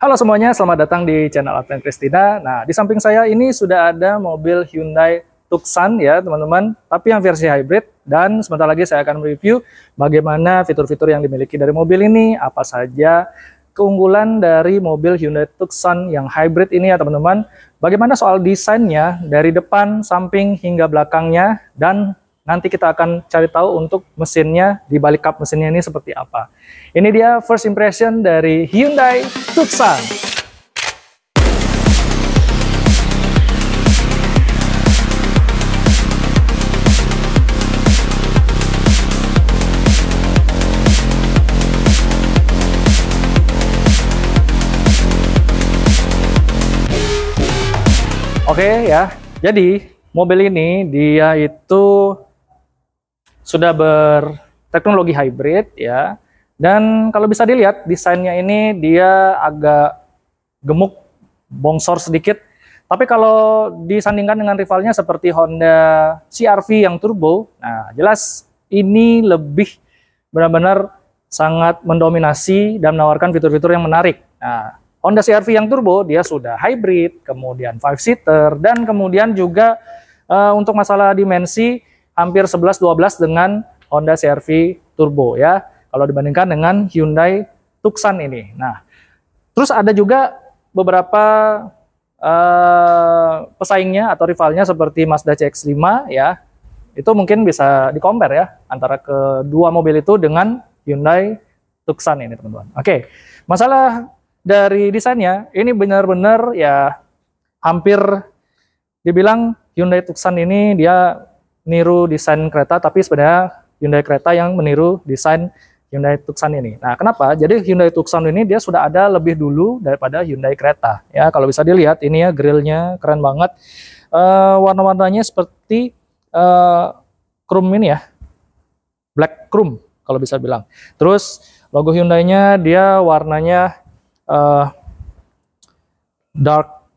Halo semuanya, selamat datang di channel Advent Christina. Nah, di samping saya ini sudah ada mobil Hyundai Tucson ya teman-teman, tapi yang versi hybrid. Dan sebentar lagi saya akan mereview bagaimana fitur-fitur yang dimiliki dari mobil ini, apa saja keunggulan dari mobil Hyundai Tucson yang hybrid ini ya teman-teman. Bagaimana soal desainnya dari depan, samping, hingga belakangnya, dan nanti kita akan cari tahu untuk mesinnya, di balik kap mesinnya ini seperti apa. Ini dia first impression dari Hyundai Tucson. Oke ya, jadi mobil ini dia itu sudah berteknologi hybrid ya. Dan kalau bisa dilihat desainnya ini dia agak gemuk, bongsor sedikit. Tapi kalau disandingkan dengan rivalnya seperti Honda CR-V yang turbo, nah jelas ini lebih benar-benar sangat mendominasi dan menawarkan fitur-fitur yang menarik. Nah, Honda CR-V yang turbo dia sudah hybrid, kemudian 5-seater, dan kemudian juga untuk masalah dimensi hampir 11-12 dengan Honda CR-V turbo ya. Kalau dibandingkan dengan Hyundai Tucson ini. Nah, terus ada juga beberapa pesaingnya atau rivalnya seperti Mazda CX-5 ya. Itu mungkin bisa di-compare ya antara kedua mobil itu dengan Hyundai Tucson ini teman-teman. Oke, masalah dari desainnya ini benar-benar ya hampir dibilang Hyundai Tucson ini dia niru desain kereta, tapi sebenarnya Hyundai kereta yang meniru desain Hyundai Tucson ini. Nah, kenapa? Jadi Hyundai Tucson ini dia sudah ada lebih dulu daripada Hyundai kereta. Ya, kalau bisa dilihat ini ya grillnya keren banget. Warna-warnanya seperti chrome ini ya, black chrome kalau bisa bilang. Terus logo Hyundai-nya dia warnanya dark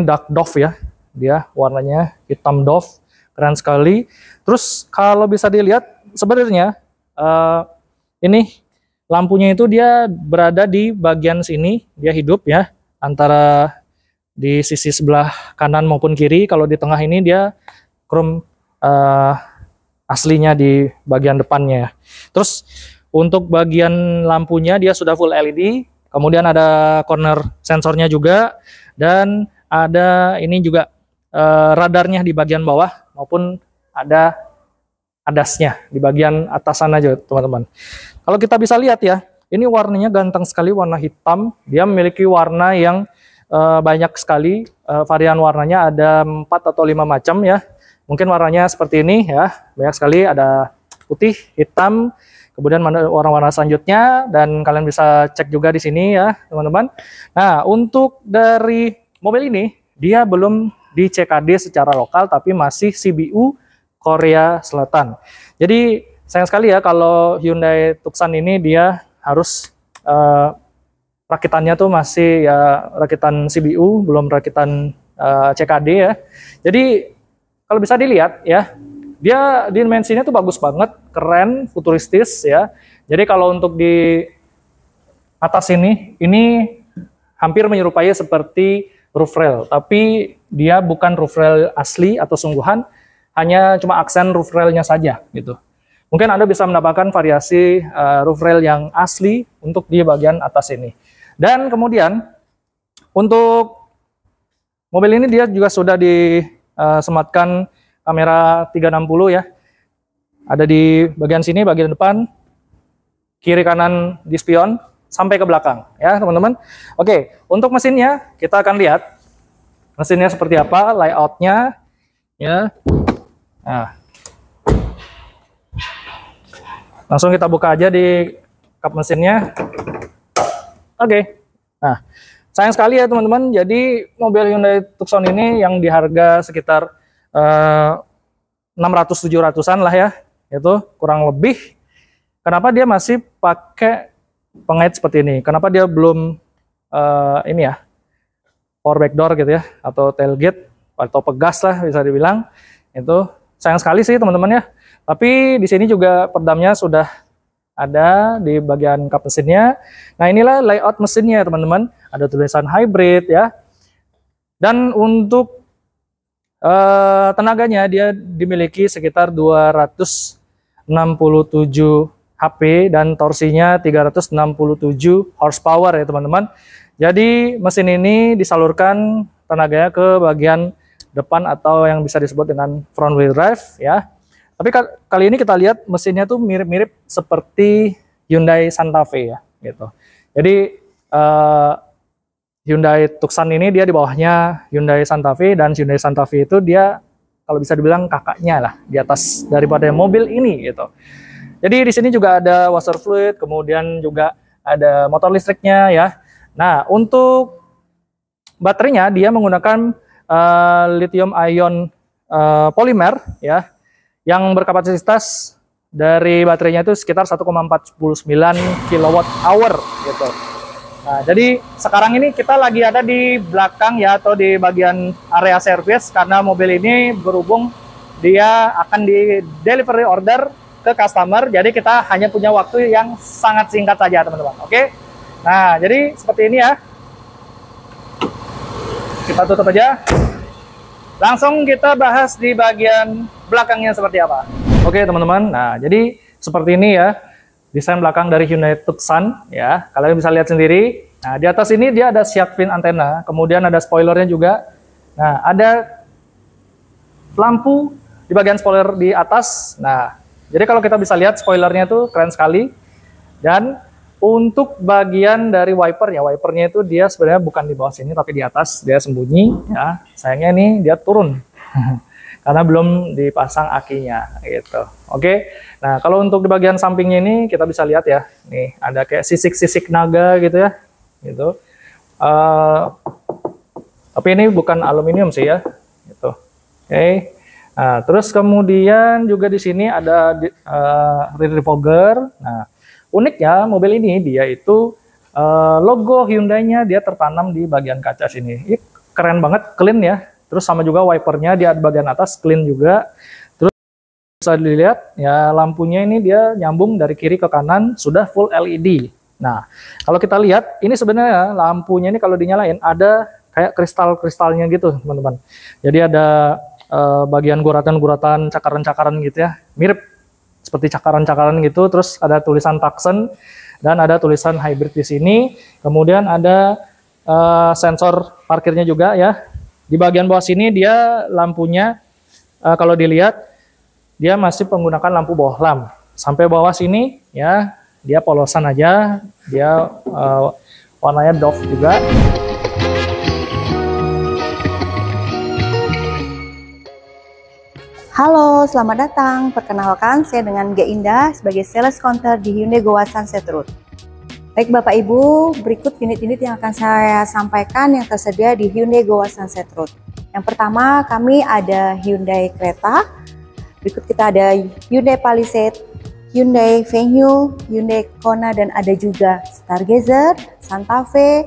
dark doff ya. Dia warnanya hitam doff, keren sekali. Terus kalau bisa dilihat sebenarnya ini lampunya itu dia berada di bagian sini, dia hidup ya, antara di sisi sebelah kanan maupun kiri. Kalau di tengah ini dia chrome aslinya di bagian depannya. Terus untuk bagian lampunya dia sudah full LED, kemudian ada corner sensornya juga, dan ada ini juga radarnya di bagian bawah maupun ada adasnya di bagian atas sana aja teman-teman. Kalau kita bisa lihat ya, ini warnanya ganteng sekali, warna hitam. Dia memiliki warna yang banyak sekali, varian warnanya ada 4 atau 5 macam ya. Mungkin warnanya seperti ini ya, banyak sekali, ada putih, hitam, kemudian warna-warna selanjutnya, dan kalian bisa cek juga di sini ya teman-teman. Nah, untuk dari mobil ini dia belum di CKD secara lokal, tapi masih CBU Korea Selatan. Jadi sayang sekali ya kalau Hyundai Tucson ini dia harus rakitannya tuh masih ya rakitan CBU, belum rakitan CKD ya. Jadi kalau bisa dilihat ya, dia dimensinya tuh bagus banget, keren, futuristis ya. Jadi kalau untuk di atas ini hampir menyerupai seperti roof rail, tapi dia bukan roof rail asli atau sungguhan, hanya cuma aksen roof railnya saja gitu. Mungkin Anda bisa mendapatkan variasi roof rail yang asli untuk di bagian atas ini. Dan kemudian untuk mobil ini dia juga sudah disematkan kamera 360 ya. Ada di bagian sini, bagian depan, kiri kanan di spion, sampai ke belakang ya teman-teman. Oke, untuk mesinnya kita akan lihat mesinnya seperti apa, layoutnya ya. Nah, langsung kita buka aja di kap mesinnya. Oke. Nah, sayang sekali ya teman-teman. Jadi mobil Hyundai Tucson ini yang di harga sekitar 600-700an lah ya, itu kurang lebih. Kenapa dia masih pakai pengait seperti ini? Kenapa dia belum ini ya, power back door gitu ya, atau tailgate atau pegas lah bisa dibilang? Itu sayang sekali sih teman-teman ya. Tapi di sini juga peredamnya sudah ada di bagian kap mesinnya. Nah, inilah layout mesinnya teman-teman. Ada tulisan hybrid ya. Dan untuk tenaganya dia dimiliki sekitar 267 HP dan torsinya 367 horsepower ya teman-teman. Jadi mesin ini disalurkan tenaganya ke bagian depan atau yang bisa disebut dengan front wheel drive ya. Tapi kali ini kita lihat mesinnya tuh mirip-mirip seperti Hyundai Santa Fe ya gitu. Jadi Hyundai Tucson ini dia di bawahnya Hyundai Santa Fe, dan Hyundai Santa Fe itu dia kalau bisa dibilang kakaknya lah di atas daripada mobil ini gitu. Jadi di sini juga ada washer fluid, kemudian juga ada motor listriknya ya. Nah, untuk baterainya dia menggunakan lithium ion polimer ya, yang berkapasitas dari baterainya itu sekitar 1,49 kWh gitu. Nah, jadi sekarang ini kita lagi ada di belakang ya, atau di bagian area service, karena mobil ini berhubung dia akan di delivery order ke customer, jadi kita hanya punya waktu yang sangat singkat saja teman-teman. Oke. Nah, jadi seperti ini ya. Kita tutup aja. Langsung kita bahas di bagian belakangnya seperti apa. Oke teman-teman, nah jadi seperti ini ya desain belakang dari Hyundai Tucson ya. Kalian bisa lihat sendiri. Nah, di atas ini dia ada shark fin antena, kemudian ada spoilernya juga. Nah, ada lampu di bagian spoiler di atas. Nah, jadi kalau kita bisa lihat spoilernya itu keren sekali. Dan untuk bagian dari wipernya itu dia sebenarnya bukan di bawah sini tapi di atas, dia sembunyi ya. Sayangnya nih dia turun karena belum dipasang akinya gitu. Oke. Nah, kalau untuk di bagian sampingnya ini kita bisa lihat ya. Nih, ada kayak sisik-sisik naga gitu ya. Gitu. Tapi ini bukan aluminium sih ya. Gitu. Oke. Nah, terus kemudian juga di sini ada rear defogger. Nah, uniknya mobil ini dia itu logo Hyundai-nya dia tertanam di bagian kaca sini. Ini keren banget, clean ya. Terus sama juga wipernya di bagian atas clean juga. Terus bisa dilihat ya, lampunya ini dia nyambung dari kiri ke kanan, sudah full LED. Nah, kalau kita lihat ini sebenarnya lampunya ini kalau dinyalain ada kayak kristal-kristalnya gitu teman-teman. Jadi ada bagian guratan-guratan, cakaran-cakaran gitu ya, mirip seperti cakaran-cakaran gitu. Terus ada tulisan Tucson dan ada tulisan hybrid di sini. Kemudian ada sensor parkirnya juga ya. Di bagian bawah sini dia lampunya kalau dilihat dia masih menggunakan lampu bohlam. Sampai bawah sini ya dia polosan aja, dia warnanya doff juga. Halo, selamat datang. Perkenalkan, saya dengan Indah sebagai sales counter di Hyundai Goa Sunset Road. Baik Bapak Ibu, berikut unit-unit yang akan saya sampaikan yang tersedia di Hyundai Goa Sunset Road. Yang pertama, kami ada Hyundai Creta, berikut kita ada Hyundai Palisade, Hyundai Venue, Hyundai Kona, dan ada juga Stargazer, Santa Fe,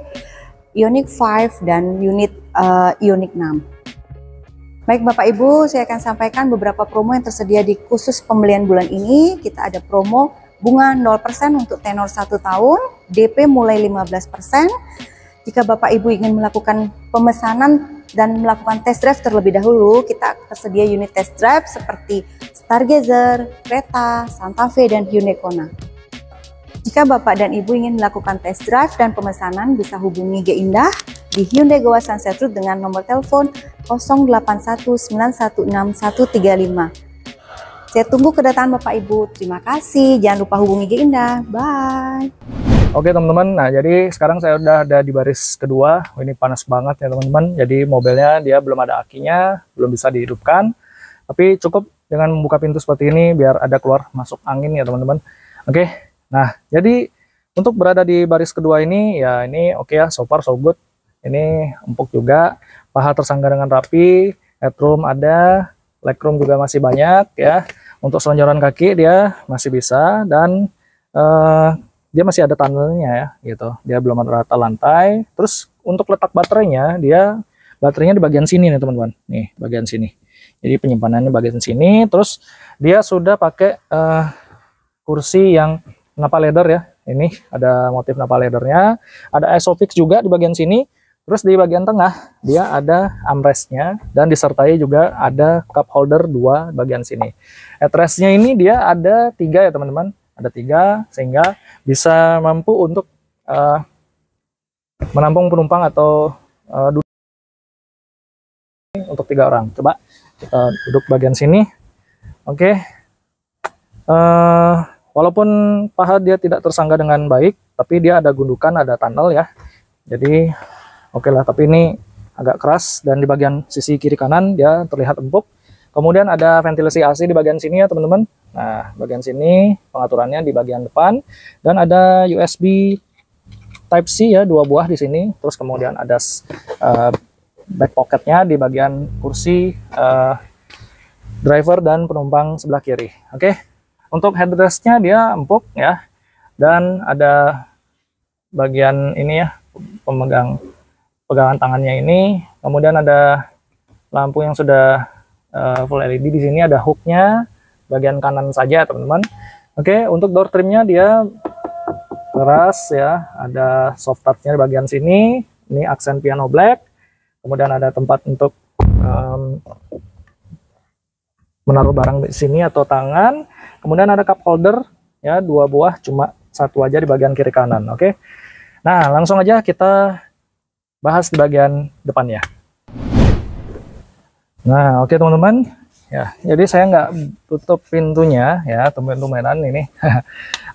Ioniq 5, dan unit Ioniq 6. Baik Bapak Ibu, saya akan sampaikan beberapa promo yang tersedia di khusus pembelian bulan ini. Kita ada promo bunga 0% untuk tenor 1 tahun, DP mulai 15%. Jika Bapak Ibu ingin melakukan pemesanan dan melakukan test drive terlebih dahulu, kita tersedia unit test drive seperti Stargazer, Creta, Santa Fe, dan Hyundai Kona. Jika Bapak dan Ibu ingin melakukan test drive dan pemesanan, bisa hubungi Indah di Hyundai Goa Sunset Road dengan nomor telepon 0819161335. Saya tunggu kedatangan Bapak Ibu. Terima kasih. Jangan lupa hubungi Indah. Bye. Oke teman-teman, nah jadi sekarang saya udah ada di baris kedua. Ini panas banget ya teman-teman. Jadi mobilnya dia belum ada akinya, belum bisa dihidupkan. Tapi cukup dengan membuka pintu seperti ini biar ada keluar masuk angin ya teman-teman. Oke, nah jadi untuk berada di baris kedua ini ya ini oke ya, so far so good. Ini empuk juga, paha tersangga dengan rapi, headroom ada, legroom juga masih banyak ya. Untuk selonjoran kaki dia masih bisa, dan dia masih ada tunnelnya ya gitu. Dia belum ada rata lantai. Terus untuk letak baterainya, baterainya di bagian sini nih teman-teman. Nih bagian sini. Jadi penyimpanannya bagian sini. Terus dia sudah pakai kursi yang Napa leather ya. Ini ada motif napa leathernya. Ada isofix juga di bagian sini. Terus di bagian tengah dia ada armrestnya dan disertai juga ada cup holder 2 bagian sini. Headrestnya ini dia ada 3 ya teman-teman. Ada 3 sehingga bisa mampu untuk menampung penumpang atau duduk untuk 3 orang. Coba kita duduk bagian sini. Oke. Walaupun paha dia tidak tersangga dengan baik, tapi dia ada gundukan, ada tunnel ya. Jadi oke lah, tapi ini agak keras dan di bagian sisi kiri kanan dia terlihat empuk. Kemudian ada ventilasi AC di bagian sini ya teman-teman. Nah, bagian sini pengaturannya di bagian depan dan ada USB Type C ya, 2 buah di sini. Terus kemudian ada back pocketnya di bagian kursi driver dan penumpang sebelah kiri. Oke. Untuk headrestnya dia empuk ya, dan ada bagian ini ya, pegangan tangannya ini. Kemudian ada lampu yang sudah full LED di sini, ada hooknya bagian kanan saja teman-teman. Oke, untuk door trimnya dia keras ya, ada soft touchnya di bagian sini. Ini aksen piano black. Kemudian ada tempat untuk menaruh barang di sini atau tangan. Kemudian ada cup holder ya, 2 buah, cuma 1 aja di bagian kiri kanan. Oke. Nah, langsung aja kita bahas di bagian depannya. Nah, oke teman-teman. Ya, jadi saya nggak tutup pintunya ya, tumben-tumbenan ini.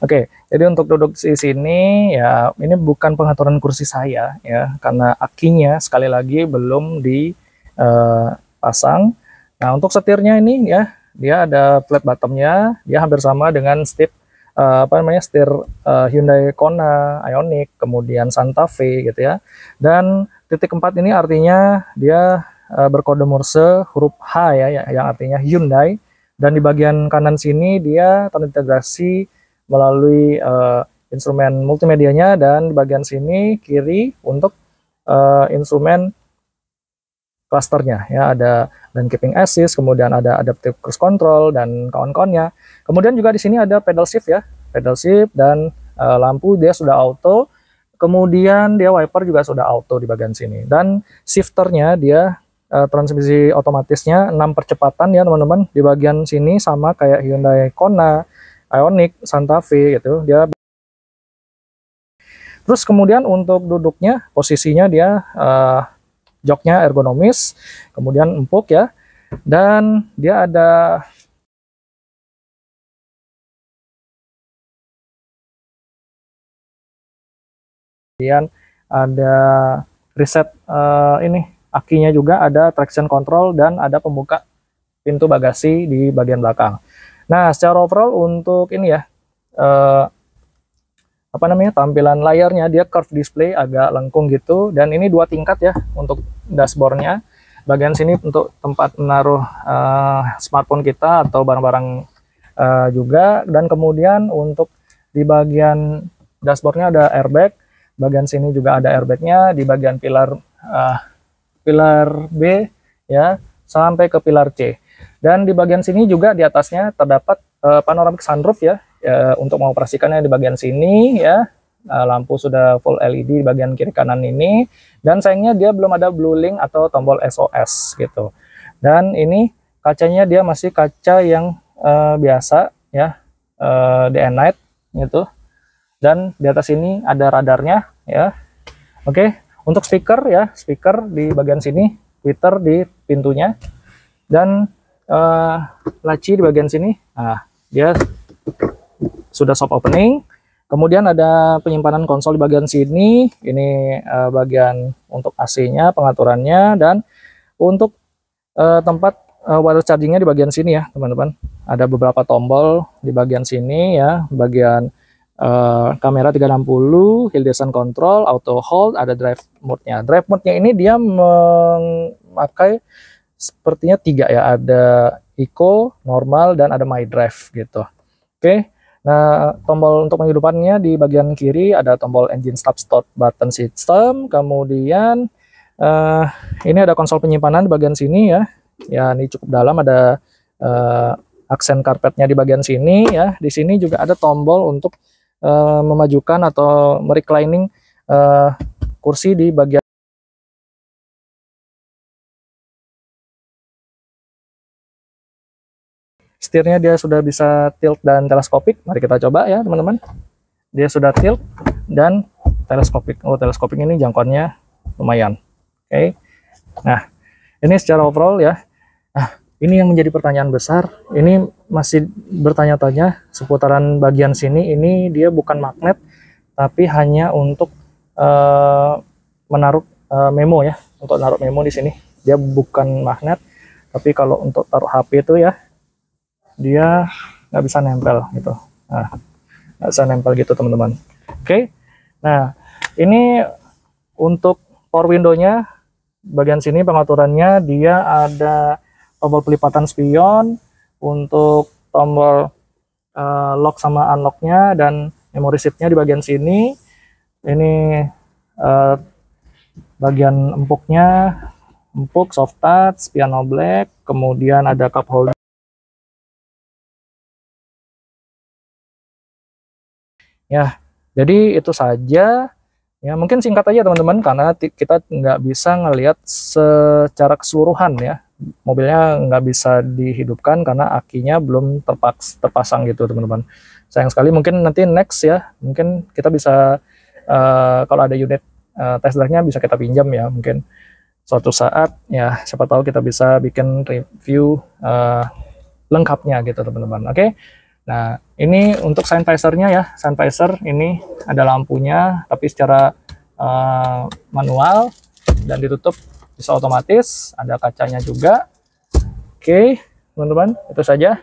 Oke, jadi untuk duduk di sini ya, ini bukan pengaturan kursi saya ya, karena akinya sekali lagi belum dipasang. Nah, untuk setirnya ini ya, dia ada flat bottomnya, dia hampir sama dengan setir Hyundai Kona, Ioniq, kemudian Santa Fe gitu ya. Dan titik 4 ini artinya dia berkode Morse huruf H ya, yang artinya Hyundai. Dan di bagian kanan sini dia terintegrasi melalui instrumen multimedianya, dan di bagian sini kiri untuk instrumen clusternya ya, ada lane keeping assist, kemudian ada adaptive cruise control dan kawan-kawannya. Kemudian juga di sini ada pedal shift ya, pedal shift, dan lampu dia sudah auto. Kemudian dia wiper juga sudah auto di bagian sini, dan shifternya dia transmisi otomatisnya 6 percepatan ya teman-teman. Di bagian sini sama kayak Hyundai Kona, Ioniq, Santa Fe gitu dia. Terus kemudian untuk duduknya, posisinya dia joknya ergonomis, kemudian empuk ya, dan dia ada reset ini akinya juga, ada traction control, dan ada pembuka pintu bagasi di bagian belakang. Nah, secara overall untuk ini ya, tampilan layarnya dia curve display, agak lengkung gitu, dan ini 2 tingkat ya untuk dashboardnya. Bagian sini untuk tempat menaruh smartphone kita atau barang-barang juga, dan kemudian untuk di bagian dashboardnya ada airbag. Bagian sini juga ada airbagnya di bagian pilar B ya sampai ke pilar C. Dan di bagian sini juga di atasnya terdapat panoramic sunroof ya. Untuk mengoperasikannya di bagian sini ya, lampu sudah full LED di bagian kiri kanan ini, dan sayangnya dia belum ada blue link atau tombol SOS gitu. Dan ini kacanya dia masih kaca yang biasa ya, day and night gitu. Dan di atas ini ada radarnya ya. Oke, untuk speaker ya, speaker di bagian sini, tweeter di pintunya, dan laci di bagian sini. Nah, dia sudah soft opening. Kemudian ada penyimpanan konsol di bagian sini. Ini bagian untuk AC-nya, pengaturannya, dan untuk tempat wireless chargingnya di bagian sini ya teman-teman. Ada beberapa tombol di bagian sini ya, bagian kamera 360, hill descent control, auto hold, ada drive mode-nya. Drive mode-nya ini dia memakai sepertinya 3 ya, ada eco, normal, dan ada my drive gitu. Oke. Nah, tombol untuk penghidupannya di bagian kiri ada tombol engine start button system. Kemudian ini ada konsol penyimpanan di bagian sini ya. Ya, ini cukup dalam, ada aksen karpetnya di bagian sini ya. Di sini juga ada tombol untuk memajukan atau mereclining kursi di bagian setirnya. Dia sudah bisa tilt dan teleskopik. Mari kita coba ya teman-teman. Dia sudah tilt dan teleskopik. Oh, teleskopik ini jangkauannya lumayan. Oke. Nah, ini secara overall ya. Nah, ini yang menjadi pertanyaan besar. Ini masih bertanya-tanya seputaran bagian sini. Ini dia bukan magnet, tapi hanya untuk menaruh memo ya. Untuk naruh memo di sini. Dia bukan magnet, tapi kalau untuk taruh HP itu ya, dia nggak bisa nempel gitu. Nah, nggak bisa nempel gitu teman-teman. Oke. Nah, ini untuk power window-nya bagian sini pengaturannya dia ada tombol pelipatan spion, untuk tombol lock sama unlock-nya, dan memory seat-nya di bagian sini. Ini bagian empuknya, empuk soft touch, piano black, kemudian ada cup holder. Ya, jadi itu saja. Ya, mungkin singkat aja teman-teman, karena kita nggak bisa ngelihat secara keseluruhan ya. Mobilnya nggak bisa dihidupkan karena akinya belum terpasang gitu teman-teman. Sayang sekali. Mungkin nanti next ya, mungkin kita bisa kalau ada unit test drive-nya bisa kita pinjam ya. Mungkin suatu saat ya, siapa tahu kita bisa bikin review lengkapnya gitu teman-teman. Oke. Nah, ini untuk sun visor-nya ya. Sun visor ini ada lampunya, tapi secara manual dan ditutup bisa otomatis. Ada kacanya juga. Oke, teman-teman, itu saja.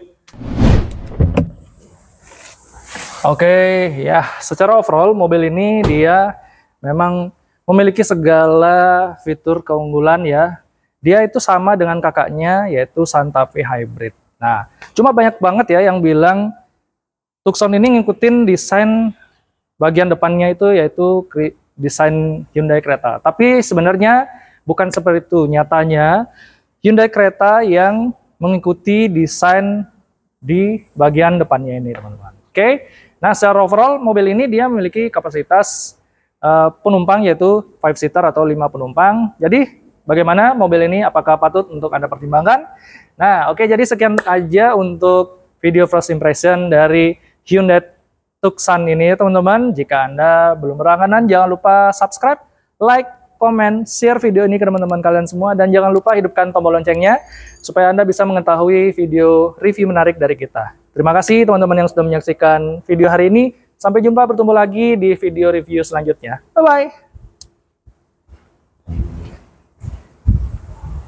Oke, ya, secara overall mobil ini dia memang memiliki segala fitur keunggulan ya. Dia itu sama dengan kakaknya, yaitu Santa Fe Hybrid. Nah, cuma banyak banget ya yang bilang Tucson ini ngikutin desain bagian depannya itu, yaitu desain Hyundai Creta. Tapi sebenarnya bukan seperti itu. Nyatanya Hyundai Creta yang mengikuti desain di bagian depannya ini, teman-teman. Oke. Nah, secara overall mobil ini dia memiliki kapasitas penumpang yaitu 5-seater atau 5 penumpang. Jadi bagaimana mobil ini, apakah patut untuk Anda pertimbangkan? Nah, oke, jadi sekian aja untuk video first impression dari Hyundai Tucson ini, teman-teman. Jika Anda belum berlangganan, jangan lupa subscribe, like, komen, share video ini ke teman-teman kalian semua, dan jangan lupa hidupkan tombol loncengnya supaya Anda bisa mengetahui video review menarik dari kita. Terima kasih teman-teman yang sudah menyaksikan video hari ini. Sampai jumpa, bertemu lagi di video review selanjutnya. Bye-bye.